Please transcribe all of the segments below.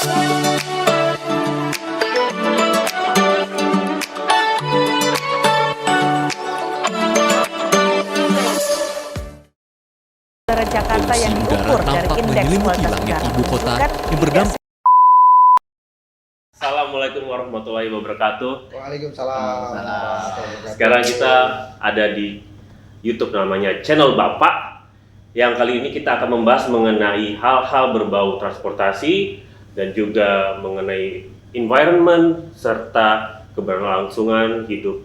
Udara Jakarta yang diukur dari indeks kualitas udara ibu kota menunjukkan yang berdampak. Assalamualaikum warahmatullahi wabarakatuh. Waalaikumsalam. Sekarang kita ada di YouTube namanya Channel Bapak. Yang kali ini kita akan membahas mengenai hal-hal berbau transportasi dan juga mengenai environment serta keberlangsungan hidup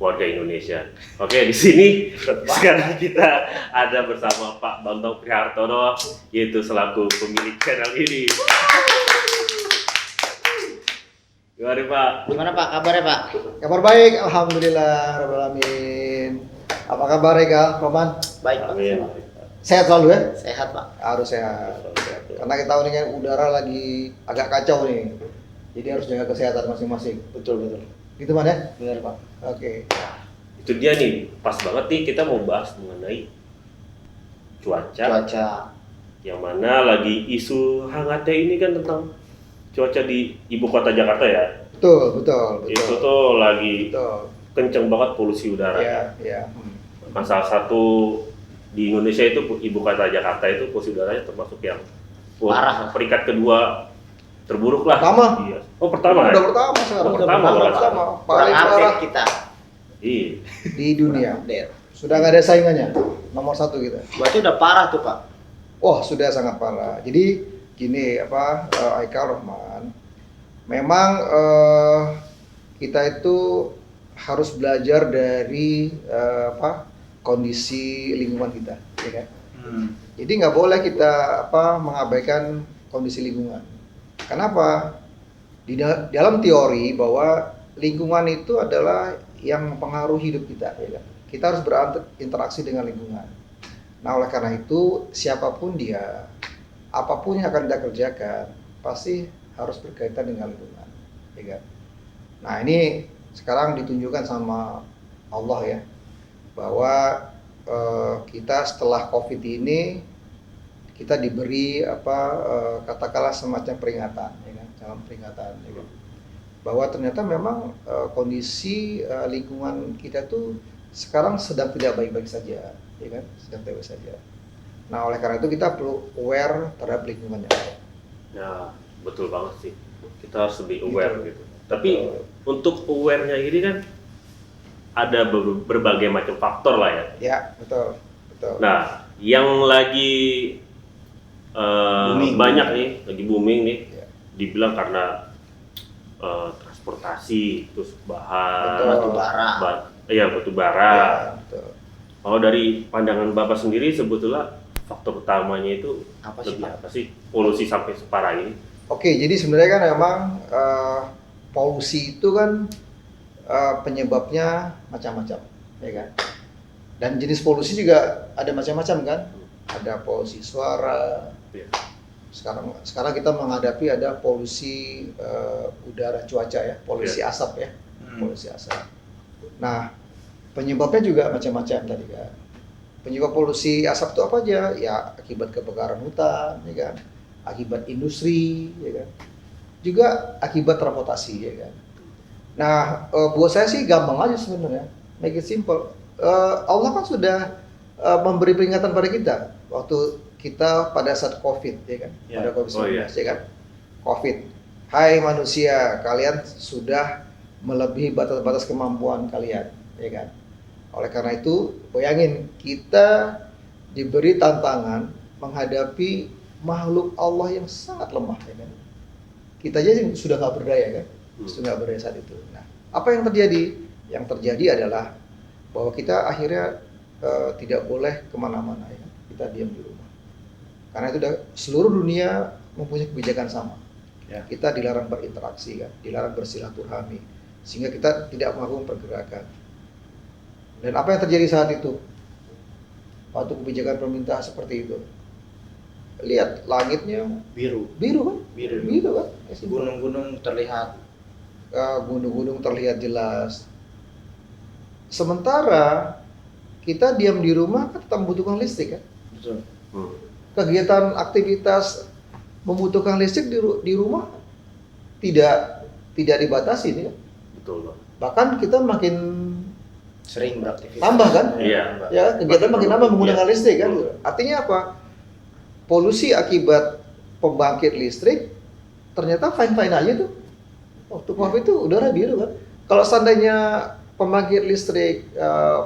warga Indonesia. Oke, di sini sekarang kita ada bersama Pak Bambang Prihartono, yaitu selaku pemilik channel ini. Gimana Pak? Gimana Pak kabarnya Pak? Kabar baik, alhamdulillah rabbil alamin. Apa kabar Kak Roman? Baik Pak. Amin. Sehat selalu ya? Sehat Pak. Harus sehat. Karena kita tahu nih kan udara lagi agak kacau nih. Jadi harus jaga kesehatan masing-masing. Betul. Gitu Man ya? Benar Pak. Oke. Itu dia nih, pas banget nih kita mau bahas mengenai cuaca. Yang mana lagi isu hangatnya ini kan tentang cuaca di ibu kota Jakarta ya. Betul. Itu tuh lagi Betul. kenceng banget polusi udara. Iya. Nah, salah satu di Indonesia itu ibu kota Jakarta itu polusi udaranya termasuk yang Parah. peringkat kedua terburuk lah. Pertama. Iya. Oh pertama. Udah ya? pertama sekarang. Udah pertama. Paling Kurang parah update kita. Iya. di dunia. Update. Sudah nggak ada saingannya. Nomor 1 kita. Berarti udah parah tuh Pak. Wah, sudah sangat parah. Jadi gini Aika Rohman, memang kita itu harus belajar dari kondisi lingkungan kita, ya kan? Jadi nggak boleh kita mengabaikan kondisi lingkungan. Kenapa? Dalam teori bahwa lingkungan itu adalah yang mempengaruhi hidup kita, ya kan? Kita harus berinteraksi dengan lingkungan. Nah, oleh karena itu siapapun dia, apapun yang akan kita kerjakan pasti harus berkaitan dengan lingkungan, ya kan? Nah, ini sekarang ditunjukkan sama Allah ya, bahwa kita setelah COVID ini kita diberi katakanlah semacam peringatan, ya kan? Dalam peringatan, ya kan? Bahwa ternyata memang kondisi lingkungan kita tuh sekarang sedang tidak baik-baik saja, ya kan? Sedang tidak baik saja. Nah, oleh karena itu kita perlu aware terhadap lingkungan yang ada. Ya, betul banget sih. Kita harus lebih aware gitu. Tapi untuk aware-nya ini kan ada berbagai macam faktor lah ya. Ya, betul. Nah, yang lagi banyak nih, lagi booming nih, Ya. dibilang karena transportasi, terus bahan, Batu bara. batu bara. Ya, betul. Kalau dari pandangan Bapak sendiri sebetulnya faktor utamanya itu Apa sih, lebih Pak? apa sih polusi sampai separah ini? Oke, jadi sebenarnya kan memang polusi itu kan penyebabnya macam-macam, ya kan? Dan jenis polusi juga ada macam-macam kan? Ada polusi suara. Ya. Sekarang kita menghadapi ada polusi udara cuaca ya, polusi asap ya, polusi asap. Nah, penyebabnya juga macam-macam tadi kan. Penyebab polusi asap itu apa aja? Ya akibat kebakaran hutan, ya kan? Akibat industri, ya kan? Juga akibat transportasi, ya kan? Nah, buat saya sih gampang aja sebenarnya, make it simple. Allah kan sudah memberi peringatan pada kita waktu kita pada saat COVID, ya kan? Ya. Pada COVID-19, Oh, iya. ya kan? COVID. Hai manusia, kalian sudah melebihi batas-batas kemampuan kalian, ya kan? Oleh karena itu, bayangin kita diberi tantangan menghadapi makhluk Allah yang sangat lemah, ya kan? Kita aja sudah nggak berdaya kan, sudah nggak berdaya saat itu. Nah, apa yang terjadi? Yang terjadi adalah bahwa kita akhirnya tidak boleh kemana-mana, ya kan? Kita diam di rumah. Karena itu seluruh dunia mempunyai kebijakan sama. Ya. Kita dilarang berinteraksi kan, dilarang bersilaturahmi, sehingga kita tidak melakukan pergerakan. Dan apa yang terjadi saat itu? Waktu kebijakan pemerintah seperti itu, lihat langitnya Biru. biru kan? Biru kan? Gunung-gunung terlihat. Gunung-gunung terlihat jelas. Sementara kita diam di rumah kan tetap membutuhkan listrik kan? Betul. Kegiatan aktivitas membutuhkan listrik di rumah tidak dibatasi nih. Betul, Bang. Bahkan kita makin Sering beraktivitas. tambah kan? Iya. Ya, kegiatan makin nambah menggunakan Iya. listrik kan. Betul. Artinya apa? Polusi akibat pembangkit listrik ternyata fine-fine aja tuh. Waktu Covid itu udara biru kan. Kalau seandainya pembangkit listrik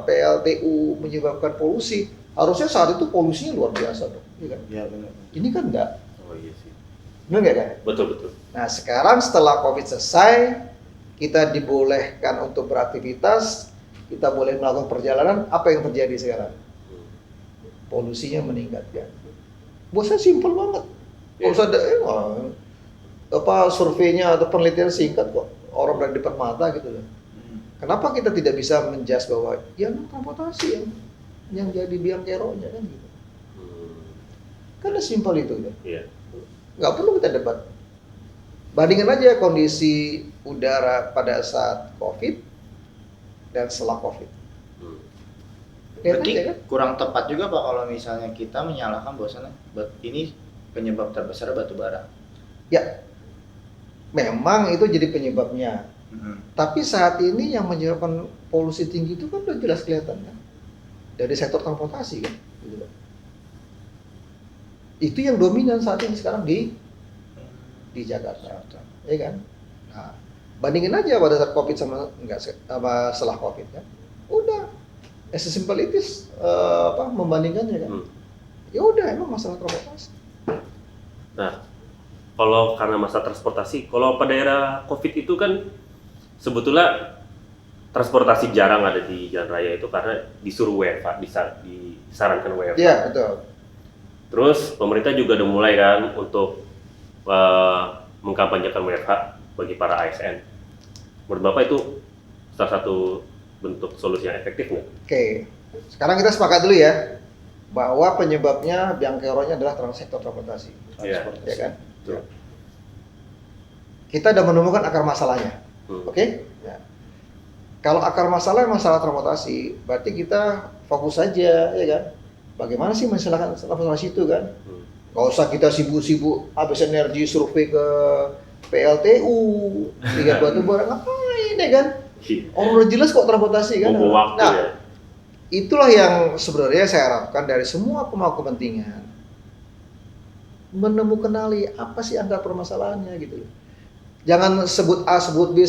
PLTU menyebabkan polusi, harusnya saat itu polusinya luar biasa dong, iya kan? Iya benar. Ini kan enggak. Oh iya sih. Benar nggak kan? Betul, betul. Nah sekarang setelah Covid selesai, kita dibolehkan untuk beraktivitas, kita boleh melakukan perjalanan, apa yang terjadi sekarang? Polusinya meningkat kan? Buat saya simpel banget. Kalau usah ada surveinya atau penelitian singkat kok, orang berada di depan mata gitu loh. Kenapa kita tidak bisa menjudge bahwa ya transportasi yang jadi biang keroknya kan gitu? Karena simpel itu ya. Iya. Nggak perlu kita debat. Bandingkan aja kondisi udara pada saat COVID dan setelah COVID. Lihat Berarti aja kan? kurang tepat juga Pak kalau misalnya kita menyalahkan bahwasannya ini penyebab terbesar batu bara. Ya, memang itu jadi penyebabnya. Tapi saat ini yang menyebabkan polusi tinggi itu kan udah jelas kelihatan kan, dari sektor transportasi kan, gitu loh. Itu yang dominan saat ini sekarang di Jakarta, ya kan? Nah, bandingin aja pada saat COVID sama setelah COVID kan, udah as simple it is, membandingkannya kan. Ya udah emang masalah transportasi. Nah, kalau karena masalah transportasi, kalau pada era COVID itu kan sebetulnya transportasi jarang ada di jalan raya itu karena disuruh WFH, disarankan WFH. Iya, betul. Terus pemerintah juga udah mulai kan untuk mengkampanyekan WFH bagi para ASN. Menurut Bapak itu salah satu bentuk solusi yang efektif nggak? Oke, sekarang kita sepakat dulu ya bahwa penyebabnya biang keroknya adalah sektor transportasi, Iya. ya kan? Betul. Kita udah menemukan akar masalahnya. Oke? Ya. Kalau akar masalah transportasi, berarti kita fokus saja, ya kan? Bagaimana sih masalah transportasi itu kan? Gak usah kita sibuk-sibuk habis energi survei ke PLTU, lihat batu bara, ngapain ya kan? Orang udah jelas kok transportasi kan? Buang waktu Nah, ya. itulah yang sebenarnya saya harapkan dari semua pemangku kepentingan menemukan apa sih akar permasalahannya gitu. Jangan sebut A, sebut B,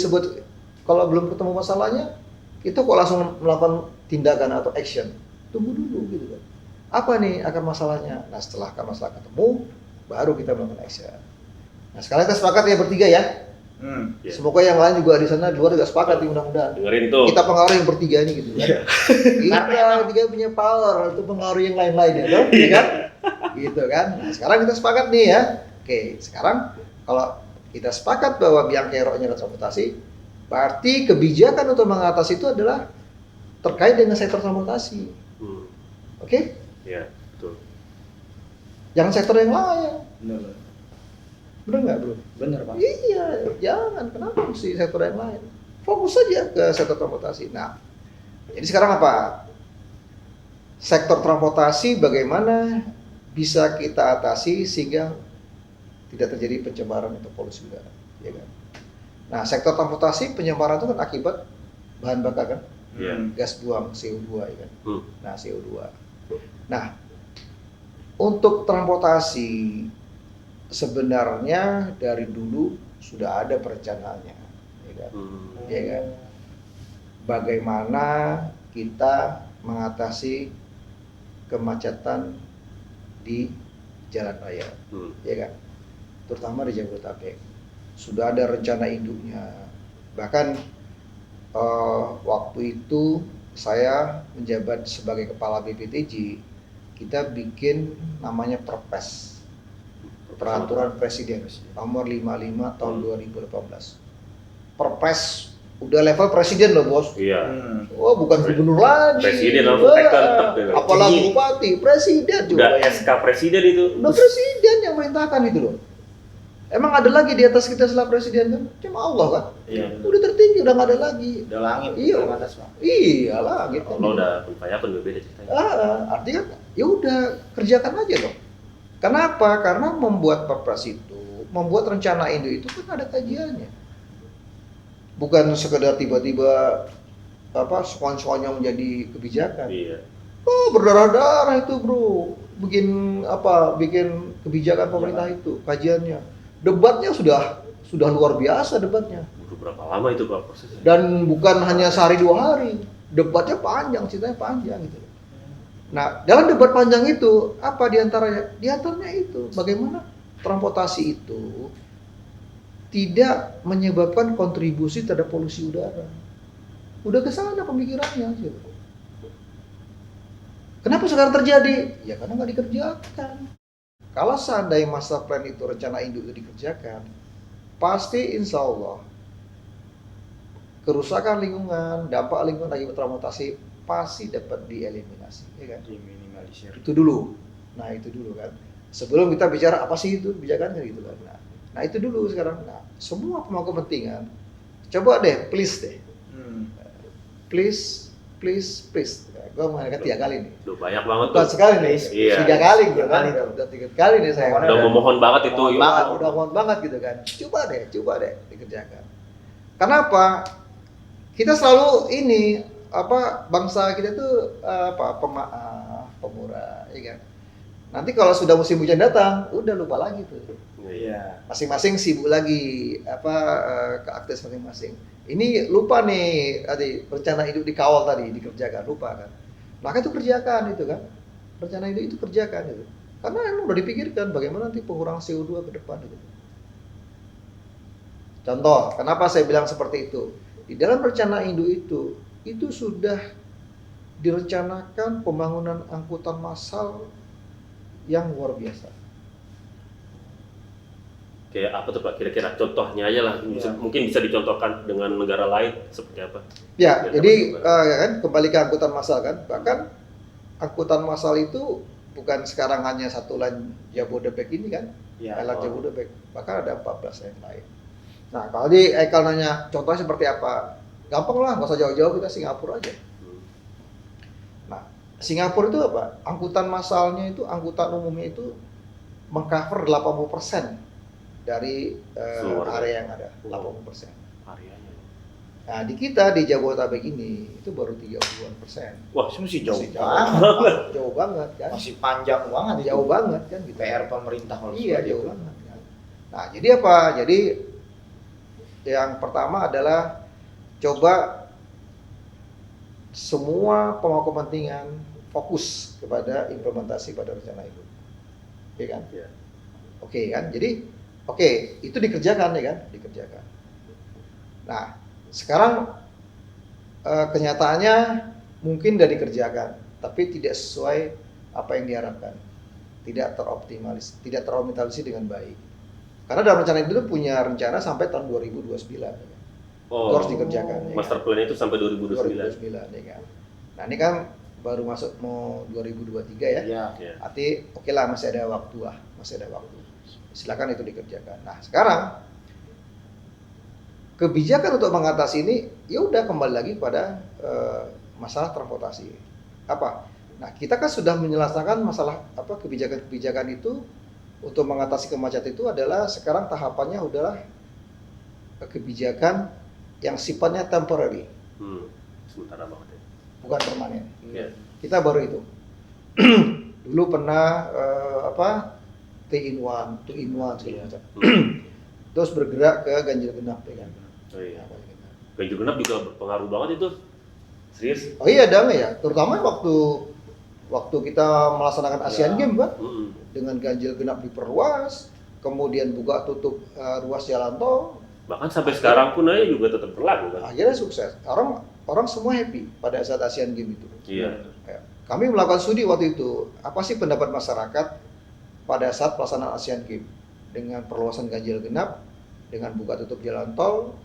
kalau belum ketemu masalahnya, itu kok langsung melakukan tindakan atau action. Tunggu dulu gitu kan. Apa nih akar masalahnya? Nah setelah akar masalah ketemu, baru kita melakukan action. Nah sekarang kita sepakat ya bertiga ya. Ya. Semoga yang lain juga di sana di luar juga sepakat di mudah-mudahan. Dengerin tuh. Kita pengaruhi yang bertiga ini gitu kan. Kita bertiga punya power untuk pengaruhi yang lain-lain ya, toh? Iya kan? Gitu kan. Nah, sekarang kita sepakat nih ya. Oke, sekarang kalau kita sepakat bahwa biang keroknya adalah transportasi, berarti kebijakan untuk mengatasi itu adalah terkait dengan sektor transportasi. Oke? Iya, betul. Jangan sektor yang lain. Benar. Bener nggak bro? Benar Pak. Iya, jangan. Kenapa mesti sektor yang lain? Fokus saja ke sektor transportasi. Nah, jadi sekarang apa? Sektor transportasi bagaimana bisa kita atasi sehingga tidak terjadi pencemaran atau polusi udara, ya kan? Nah, sektor transportasi pencemaran itu kan akibat bahan bakar kan? Gas buang CO2 ya kan? Nah, CO2. Nah, untuk transportasi sebenarnya dari dulu sudah ada perencanaannya, ya kan? Ya kan? Bagaimana kita mengatasi kemacetan di jalan raya, ya kan? Terutama di Jabodetabek. Sudah ada rencana induknya. Bahkan waktu itu saya menjabat sebagai kepala BPTJ, kita bikin namanya Perpres. Peraturan Presiden nomor 55 tahun 2018. Perpres udah level presiden loh bos. Iya. Oh bukan gubernur lagi. Presiden langsung tekan. Apalagi bupati, presiden juga. Udah SK presiden itu. Udah presiden yang merintahkan itu loh. Emang ada lagi di atas kita setelah presiden kan? Cuma Allah kan? Iya. Udah tertinggi, udah nggak ada lagi. Udah langit. Iya. Udah atas Pak. Iya langit. Allah udah berbeda ceritanya. Artinya kan, ya udah kerjakan aja dong. Kenapa? Karena membuat perpres itu, membuat rencana induk itu kan ada kajiannya. Bukan sekedar tiba-tiba sekonyong-sekonyong menjadi kebijakan. Iya. Oh, berdarah-darah itu, Bro. Bikin kebijakan pemerintah itu, kajiannya. Debatnya sudah luar biasa debatnya. Butuh berapa lama itu Pak prosesnya? Dan bukan hanya sehari 2 hari. Debatnya panjang, ceritanya panjang gitu. Nah, dalam debat panjang itu, apa diantaranya? Diantaranya itu, bagaimana transportasi itu tidak menyebabkan kontribusi terhadap polusi udara. Udah ke sana pemikirannya. Gitu. Kenapa sekarang terjadi? Ya karena nggak dikerjakan. Kalau seandainya master plan itu, rencana induk itu dikerjakan, pasti insya Allah kerusakan lingkungan, dampak lingkungan akibat transportasi pasti dapat dieliminasi, ya kan? Diminimalisir. Itu dulu. Nah, itu dulu kan. Sebelum kita bicara apa sih itu kebijakan gitu kan. Nah, itu dulu sekarang. Nah, semua pemangku kepentingan coba deh, please deh. Please. Nah, gue mengatakan 3 kali nih. Duh, banyak banget Bukan tuh. sekali nih. Iya. 3 kali gitu kan. Kali tuh. Udah 3 kali nih saya. Udah memohon banget itu. Udah mohon banget gitu kan. Coba deh dikerjakan. Kenapa? Kita selalu bangsa kita tuh pemaaf, pemurah, ya kan. Nanti kalau sudah musim hujan datang, udah lupa lagi tuh. Iya. Masing-masing sibuk lagi ke aktivitas masing-masing. Ini lupa nih tadi rencana hidup dikawal tadi dikerjakan, lupa kan. Maka itu kerjakan itu kan. Rencana hidup itu kerjakan itu. Karena emang udah dipikirkan bagaimana nanti pengurangan CO2 ke depan gitu. Contoh, kenapa saya bilang seperti itu? Di dalam rencana induk itu sudah direncanakan pembangunan angkutan massal yang luar biasa. Kayak apa tuh Pak? Kira-kira contohnya aja lah. Mungkin bisa dicontohkan dengan negara lain seperti apa? Ya, Biar jadi dapat kan kembali ke angkutan massal kan. Bahkan angkutan massal itu bukan sekarang hanya satu lane Jabodebek ini kan. Ya. LRT Jabodebek. Bahkan ada 14 yang lain. Nah, kalau di Eikal nanya contohnya seperti apa? Gampang lah, nggak usah jauh-jauh, kita Singapura aja. Nah, Singapura itu apa? Angkutan massalnya itu, angkutan umumnya itu mengcover 80% dari area yang ada, 80%. Areanya. Nah, di kita di Jabodetabek ini itu baru 30-an%. Wah, Itu masih jauh Masih banget. Jauh banget kan? Masih panjang banget itu. Jauh banget kan gitu. PR pemerintah kalau Iya, seperti jauh itu. banget kan. Nah, jadi apa? Jadi yang pertama adalah coba semua pemangku kepentingan fokus kepada implementasi pada rencana itu. Oke kan? Iya. Oke kan? Jadi itu dikerjakan ya kan? Dikerjakan. Nah, sekarang kenyataannya mungkin sudah dikerjakan, tapi tidak sesuai apa yang diharapkan. Tidak teroptimalisasi dengan baik. Karena dalam rencana itu punya rencana sampai tahun 2029. Oh, Itu harus dikerjakan. Ya master kan? plan itu sampai 2029. 2029 ya kan. Nah, ini kan baru masuk mau 2023 ya. Iya. Ya. Arti oke lah masih ada waktu lah, masih ada waktu. Silakan itu dikerjakan. Nah, sekarang kebijakan untuk mengatasi ini ya udah kembali lagi pada masalah transportasi. Apa? Nah, kita kan sudah menyelesaikan masalah kebijakan-kebijakan itu untuk mengatasi kemacetan itu adalah sekarang tahapannya adalah kebijakan yang sifatnya temporary, Sementara banget ya. bukan permanen. Iya. Kita baru itu. Dulu pernah 3 in 1 segala macam. Terus bergerak ke ganjil genap ya kan. Oh iya. Ganjil genap juga berpengaruh banget itu. Serius? Oh iya dong ya, terutama waktu kita melaksanakan Asian Games kan, dengan ganjil genap diperluas, kemudian buka tutup ruas jalan tol. Bahkan sampai sekarang pun aja juga tetap berlaku kan. Akhirnya sukses. Orang semua happy pada saat Asian Games itu. Iya. Ya. Kami melakukan studi waktu itu, apa sih pendapat masyarakat pada saat pelaksanaan Asian Games dengan perluasan ganjil genap, dengan buka tutup jalan tol.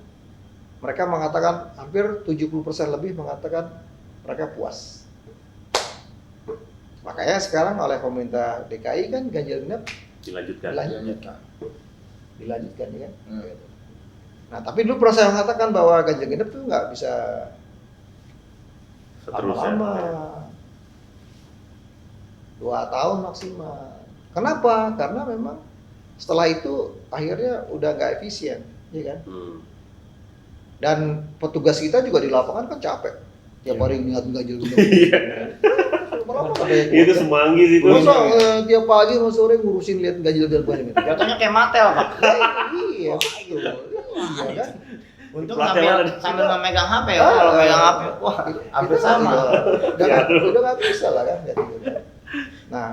Mereka mengatakan hampir 70% lebih mengatakan mereka puas. Makanya sekarang oleh pemerintah DKI kan ganjil genap Dilanjutkan. dilanjutkan ya kan. Nah, tapi dulu pernah saya mengatakan bahwa ganjil genap itu nggak bisa Seterusnya. lama-lama. 2 tahun maksimal. Kenapa? Karena memang setelah itu akhirnya udah nggak efisien, ya kan? Dan petugas kita juga di lapangan kan capek. Tiap hari ngeliat ganjil genap. Iya. Itu semanggi sih itu. Masa tiap pagi sama sore ngurusin lihat ganjil genap ini. Jatuhnya kayak Matel, Pak. Iya, betul. Iya kan? Untung Pelatihan sambil nggak megang HP ya. Kalau megang HP, wah, hampir sama. Udah nggak bisa lah kan. Nah,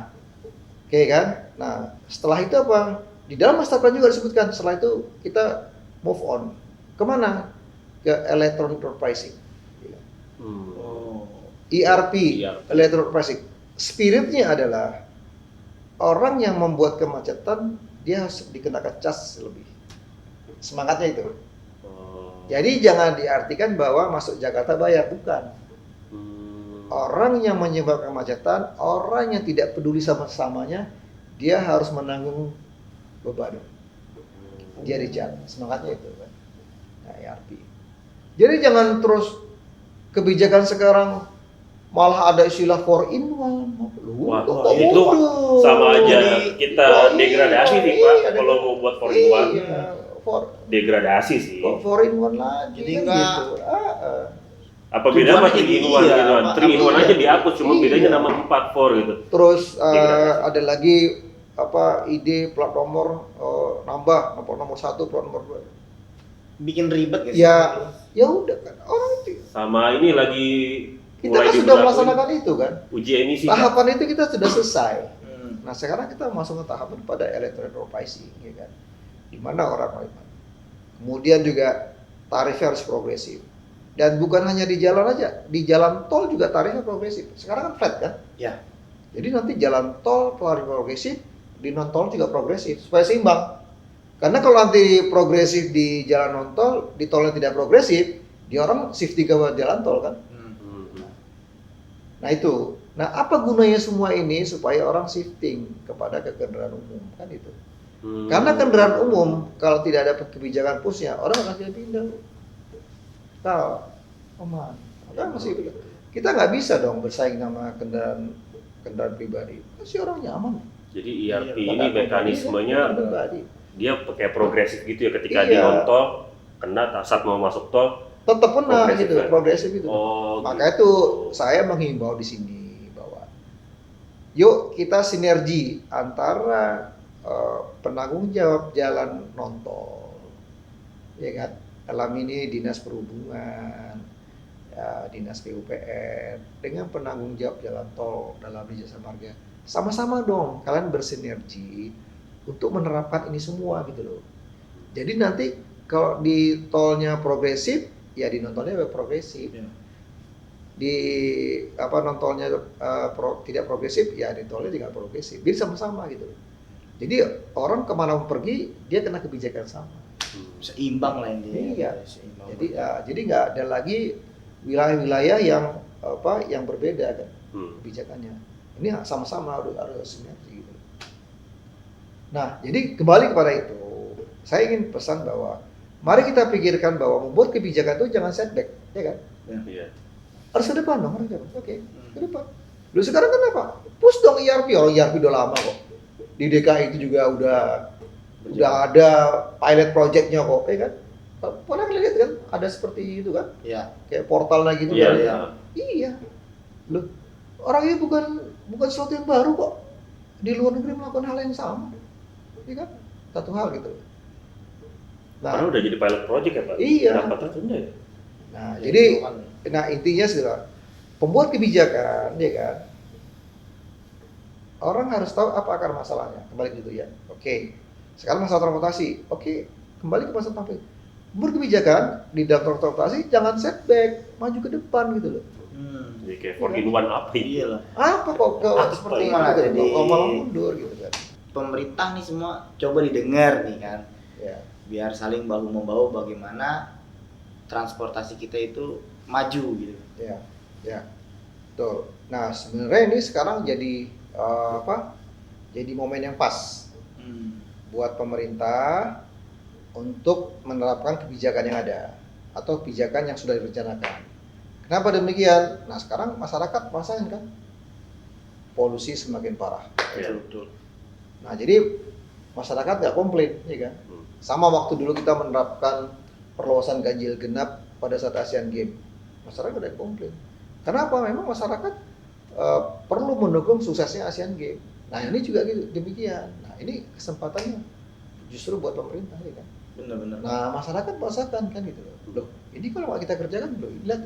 oke kan? Nah, setelah itu apa? Di dalam master plan juga disebutkan. Setelah itu kita move on. Kemana? Ke electronic road pricing. ERP, electronic pricing. Spiritnya adalah orang yang membuat kemacetan dia harus dikenakan cas lebih. Semangatnya itu. Jadi jangan diartikan bahwa masuk Jakarta bayar, bukan. Orang yang menyebabkan kemacetan, orang yang tidak peduli sama samanya, dia harus menanggung beban. Dia dicat, semangatnya itu kan. Nah, ERP. Jadi jangan terus kebijakan sekarang malah ada istilah 4-in-1. Wah, itu sama aja kita degradasi sih Pak, kalau mau buat 4-in-1. Degradasi sih. 4-in-1 lagi. Jadi kan enggak gitu. Apa bedanya sama 3-in-1 iya, gitu? 3-in-1 aja dihapus, cuma Iya. bedanya nama 4-4 gitu. Terus Degradasi. ada lagi ide plat nomor nambah nomor 1, plat nomor 2. bikin ribet gitu. Ya udah kan orang itu. Sama ini lagi Kita mulai kan sudah diberlakuin melaksanakan itu kan. uji emisi. Pak. Tahapan itu kita sudah selesai. Hmm. Nah sekarang kita masuk ke tahapan pada electronic road pricing, ya kan. Di mana orang kemudian juga tarifnya harus progresif. Dan bukan hanya di jalan aja, di jalan tol juga tarifnya progresif. Sekarang kan flat kan? Ya. Jadi nanti jalan tol tarif progresif, di non tol juga progresif supaya seimbang. Karena kalau nanti progresif di jalan non tol, di tolnya tidak progresif, di orang shifting ke jalan tol kan. Nah itu. Nah apa gunanya semua ini supaya orang shifting kepada kendaraan umum kan itu. Karena kendaraan umum kalau tidak ada kebijakan pushnya, orang akan pindah. Kalau aman, kan masih kita nggak bisa dong bersaing sama kendaraan pribadi. Masih orang nyaman. Jadi ERP ini mekanismenya pribadi. dia pakai progresif gitu ya, ketika di non tol kena saat mau masuk tol Tetap pernah progresif gitu, kan? progresif itu. Oh, Maka itu saya menghimbau di sini bahwa yuk kita sinergi antara penanggung jawab jalan non tol, ya kan? Dalam ini dinas perhubungan, ya, dinas PUPR dengan penanggung jawab jalan tol dalam jasa marga, sama-sama dong kalian bersinergi untuk menerapkan ini semua gitu loh. Jadi nanti kalau di tolnya progresif, ya di non tolnya progresif. Ya. Di non tolnya tidak progresif, ya di tolnya juga progresif. Jadi sama-sama gitu loh. Jadi orang kemana mau pergi, dia kena kebijakan sama. Seimbang lah intinya. Iya. Seimbang. Jadi nggak ada lagi wilayah-wilayah yang berbeda kan kebijakannya. Ini sama-sama harus sinergi gitu. Nah, jadi kembali kepada itu, saya ingin pesan bahwa mari kita pikirkan bahwa membuat kebijakan itu jangan setback, ya kan? Iya. Harus ke depan dong, Oke, ke depan. Lu sekarang kenapa? Push dong ERP, orang ERP udah lama kok. Di DKI itu juga udah ada pilot projectnya kok, ya kan? Pernah lihat kan? Ada seperti itu kan? Iya. Kayak portalnya gitu Iya, kan? iya. Iya. Loh, orangnya bukan sesuatu yang baru kok. Di luar negeri melakukan hal yang sama. Iya kan? Satu hal gitu. Karena udah jadi pilot project ya Pak? Iya. Dapat tertunda ya? Nah, jadi intinya sudah pembuat kebijakan, ya kan? Orang harus tahu apa akar masalahnya. Kembali gitu ya. Oke. Sekarang masalah transportasi. Oke, kembali ke masalah transportasi. Pembuat kebijakan di dalam transportasi jangan setback, maju ke depan gitu loh. Jadi kayak 4-in-1 apa ini? Iya lah. Apa kok seperti itu malah gitu, jadi malah mundur gitu kan. Pemerintah nih semua coba didengar nih kan. Ya. Biar saling bahu membahu bagaimana transportasi kita itu maju gitu. Ya, betul. Nah sebenarnya ini sekarang jadi jadi momen yang pas buat pemerintah untuk menerapkan kebijakan yang ada atau kebijakan yang sudah direncanakan. Kenapa demikian? Nah sekarang masyarakat merasakan kan polusi semakin parah. Iya. Betul. Nah jadi masyarakat nggak komplain, ya kan? Sama waktu dulu kita menerapkan perluasan ganjil genap pada saat Asian Games, masyarakat nggak komplain. Kenapa? Memang masyarakat perlu mendukung suksesnya Asian Games. Nah ini juga gitu, demikian. Nah ini kesempatannya justru buat pemerintah, ya kan? Benar-benar. Nah masyarakat merasakan kan gitu loh. Ini kalau nggak kita kerjakan, loh, lihat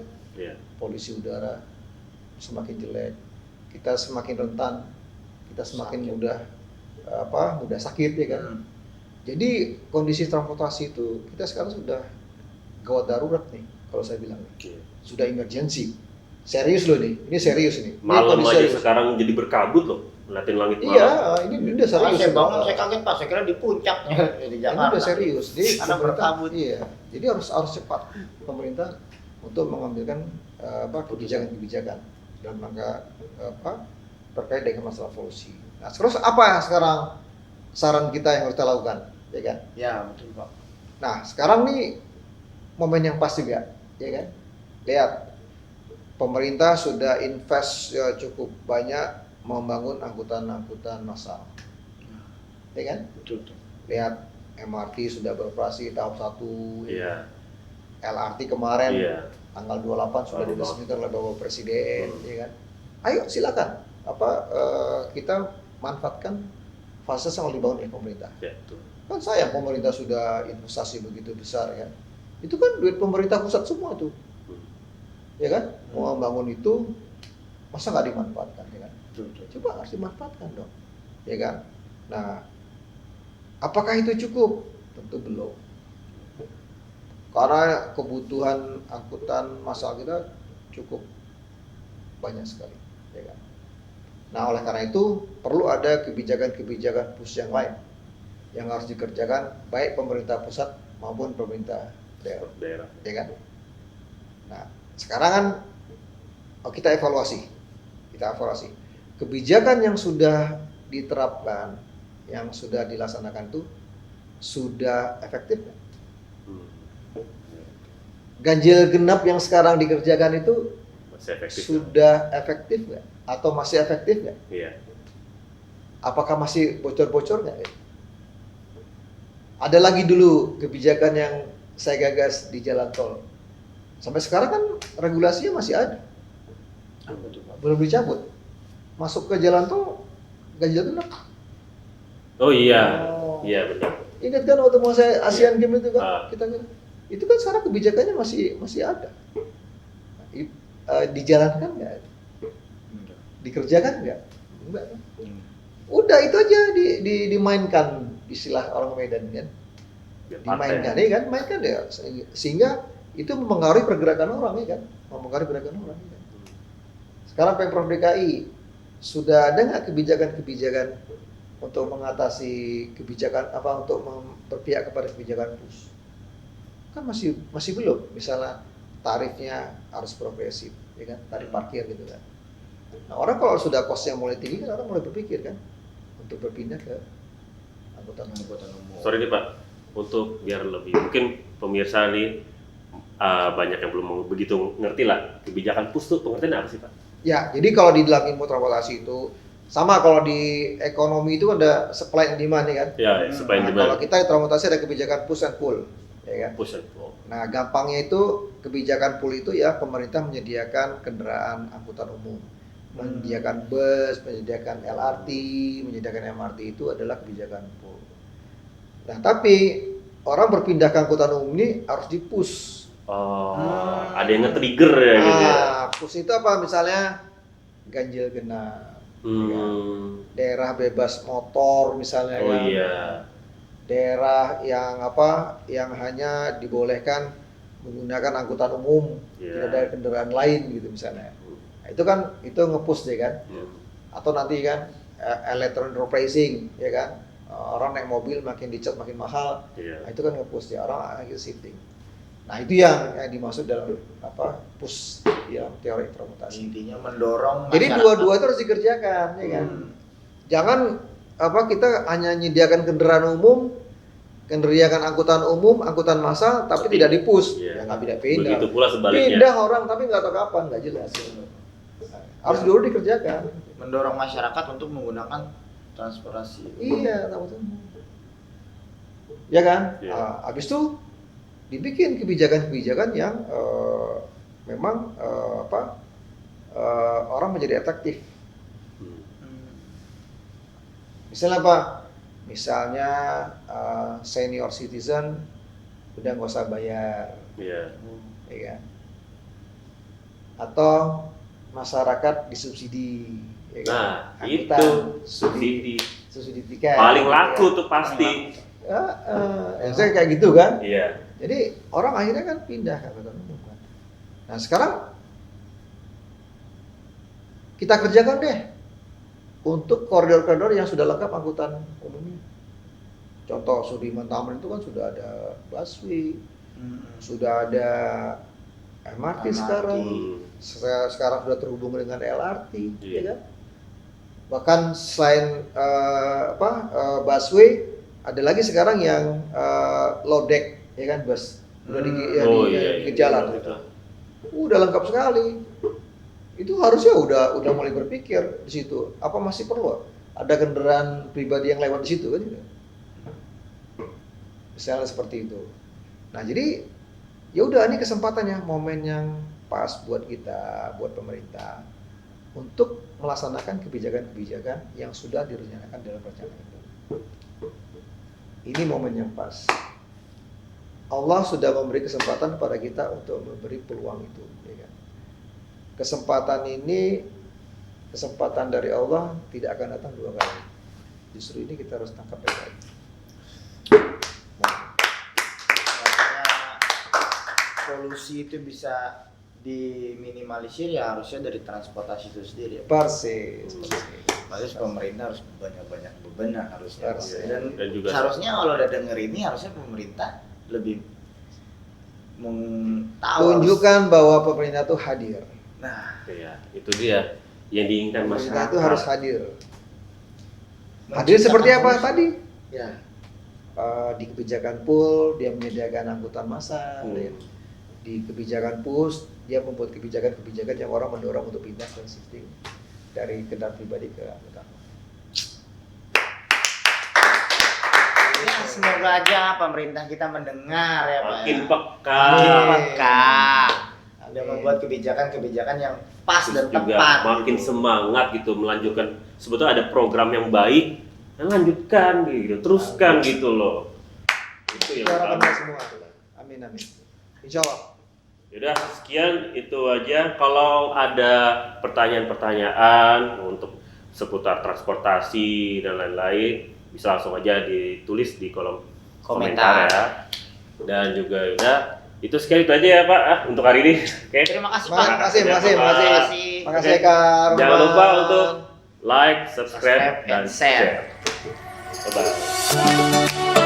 polusi udara semakin jelek, kita semakin rentan, kita semakin mudah sakit, ya kan? Jadi kondisi transportasi itu kita sekarang sudah gawat darurat nih, kalau saya bilang, sudah emergency, serius loh nih, ini serius nih. Malam ini aja serius. Sekarang jadi berkabut loh, ngeliatin langit malam. Iya, ini udah serius. Saya bangun, saya kaget Pak, saya kira di puncaknya di Ini Jakarta. udah serius. Jadi Karena berkabut. Iya. Jadi harus cepat pemerintah untuk mengambilkan kebijakan-kebijakan dalam rangka terkait dengan masalah polusi. Nah, terus apa sekarang saran kita yang harus kita lakukan, ya kan? Ya betul Pak. Nah, sekarang nih momen yang pas juga, ya kan? Lihat, pemerintah sudah invest cukup banyak membangun angkutan massal, ya kan? Betul. Lihat, MRT sudah beroperasi tahap 1, Iya. LRT kemarin Iya. tanggal 28 sudah diresmikan oleh Bapak Presiden, ya kan? Ayo silakan, kita manfaatkan fasilitas yang dibangun oleh pemerintah. Ya, betul. Kan sayang pemerintah sudah investasi begitu besar, ya. Itu kan duit pemerintah pusat semua tuh, ya kan? Mau membangun itu masa nggak dimanfaatkan, ya kan? Betul. Coba harus dimanfaatkan dong, ya kan? Nah, apakah itu cukup? Tentu belum. Karena kebutuhan angkutan massal kita cukup banyak sekali, ya kan? Nah, oleh karena itu perlu ada kebijakan-kebijakan push yang lain yang harus dikerjakan baik pemerintah pusat maupun pemerintah daerah, ya kan? Nah, sekarang kan kita evaluasi kebijakan yang sudah diterapkan, yang sudah dilaksanakan itu sudah efektif nggak? Ganjil genap yang sekarang dikerjakan itu Masih efektif. sudah efektif nggak? Atau masih efektif nggak? Iya. Apakah masih bocor-bocor nggak? Ada lagi dulu kebijakan yang saya gagas di jalan tol. Sampai sekarang kan regulasinya masih ada, Apa tuh Pak? belum dicabut. Masuk ke jalan tol ganjil genap. Oh iya. Iya benar. Ingat kan waktu mau saya Asian Games itu kan, kita kan, itu kan sekarang kebijakannya masih ada. Dijalankan nggak? Dikerjakan nggak? Enggak. Udah itu aja dimainkan, istilah orang Medan kan. Dimainkan, ya kan? Mainkan ya, sehingga itu mempengaruhi pergerakan orang, ya kan? Mempengaruhi pergerakan orang, ya kan? Sekarang Pemprov DKI sudah ada nggak kebijakan-kebijakan untuk mengatasi kebijakan untuk berpihak kepada kebijakan push? Kan masih belum. Misalnya tarifnya harus progresif, ya kan? Tarif parkir gitu kan. Nah, orang kalau sudah kosnya mulai tinggi kan orang mulai berpikir kan untuk berpindah ke angkutan umum. Sorry nih Pak, untuk biar lebih mungkin pemirsa nih banyak yang belum begitu ngerti lah kebijakan push itu pengertiannya apa sih Pak? Ya, jadi kalau di dalam ilmu transportasi itu sama kalau di ekonomi itu ada supply and demand, ya kan? Ya, supply and Nah, demand. kalau kita di transportasi ada kebijakan push and pull, ya kan? Push and pull. Nah, gampangnya itu kebijakan pull itu ya pemerintah menyediakan kendaraan angkutan umum, menyediakan bus, menyediakan LRT, menyediakan MRT, itu adalah kebijakan pull. Nah, tapi orang berpindah ke angkutan umum ini harus di-push. Ada yang nge-trigger ya gitu ya. Push itu apa? Misalnya ganjil genap, daerah bebas motor misalnya, Oh kan? iya. Daerah yang hanya dibolehkan menggunakan angkutan umum, tidak ada kendaraan lain gitu misalnya. Nah, itu nge-push deh kan. Atau nanti kan electronic road pricing, ya kan, orang naik mobil makin dicet makin mahal. Nah, itu kan nge-push ya, orang lagi shifting. Nah, itu yang dimaksud dalam push ya, teori transportasi. Intinya mendorong Jadi masyarakat. dua-dua itu harus dikerjakan, ya kan. Jangan kita hanya menyediakan kendaraan umum, menyediakan angkutan umum, angkutan massal, tapi tidak di-push. Iya. Ya nggak pindah. Begitu pula sebaliknya. Pindah orang tapi nggak tahu kapan, nggak jelas. Harus dulu dikerjakan. Mendorong masyarakat untuk menggunakan transportasi. Iya, angkutan umum. Ya kan? Iya. Habis itu dibikin kebijakan-kebijakan yang memang orang menjadi atraktif. Hmm. Misalnya apa? Misalnya senior citizen udah nggak usah bayar, Iya. ya kan? Atau masyarakat disubsidi, ya kan? Nah, Angkutan, itu subsidi, subsidi tiket. paling gitu laku kan. tuh pasti. Saya kayak gitu kan. Iya. Jadi orang akhirnya kan pindah ke angkutan umum kan. Nah sekarang kita kerjakan deh untuk koridor-koridor yang sudah lengkap angkutan umumnya. Contoh Sudirman Tamrin itu kan sudah ada busway, sudah ada MRT sekarang, sekarang sudah terhubung dengan LRT, Iya. ya kan? Bahkan selain busway, ada lagi sekarang yang low deck, ya kan, bus udah di jalan itu. Udah lengkap sekali. Itu harusnya udah mulai berpikir di situ. Apa masih perlu ada kendaraan pribadi yang lewat di situ kan? Misalnya seperti itu. Nah jadi ya udah ini kesempatannya, momen yang pas buat kita, buat pemerintah untuk melaksanakan kebijakan-kebijakan yang sudah direncanakan dalam perencanaan itu. Ini momen yang pas. Allah sudah memberi kesempatan kepada kita untuk memberi peluang itu, ya kan? Kesempatan ini, kesempatan dari Allah tidak akan datang dua kali. Justru ini kita harus tangkap baik-baik. Rasanya polusi itu bisa diminimalisir ya harusnya dari transportasi itu sendiri ya. Persis. Harus pemerintah harus banyak-banyak bebenah harusnya. Harus, Dan juga seharusnya kalau udah denger ini harusnya pemerintah lebih tahu. Tunjukkan bahwa pemerintah itu hadir. Nah, Iya, itu dia yang diinginkan Pemerintah masyarakat. itu harus hadir. Hadir seperti apa tadi? ya Di kebijakan pool dia menyediakan angkutan massal, ya. Di kebijakan PUS dia membuat kebijakan-kebijakan yang orang mendorong untuk pindah dan shifting dari kendaraan pribadi ke angkutan. ya semoga aja pemerintah kita mendengar ya Pak. Makin Ya. peka. Makin Amin. peka. Ada membuat kebijakan-kebijakan yang pas dan Juga tepat. makin semangat gitu melanjutkan. Sebetulnya ada program yang baik, lanjutkan gitu, teruskan gitu loh. Itu yang Harapan utama. kita semua. Amin amin. Insya Allah. Yaudah, sekian itu aja. Kalau ada pertanyaan-pertanyaan untuk seputar transportasi dan lain-lain, bisa langsung aja ditulis di kolom komentar ya. Dan juga udah, itu sekian itu aja ya Pak untuk hari ini. Oke. Terima kasih Pak. Makasih. Makasih Oke. Kak. Jangan Roman. lupa untuk like, subscribe, Subscribe dan and share. share. Bye-bye.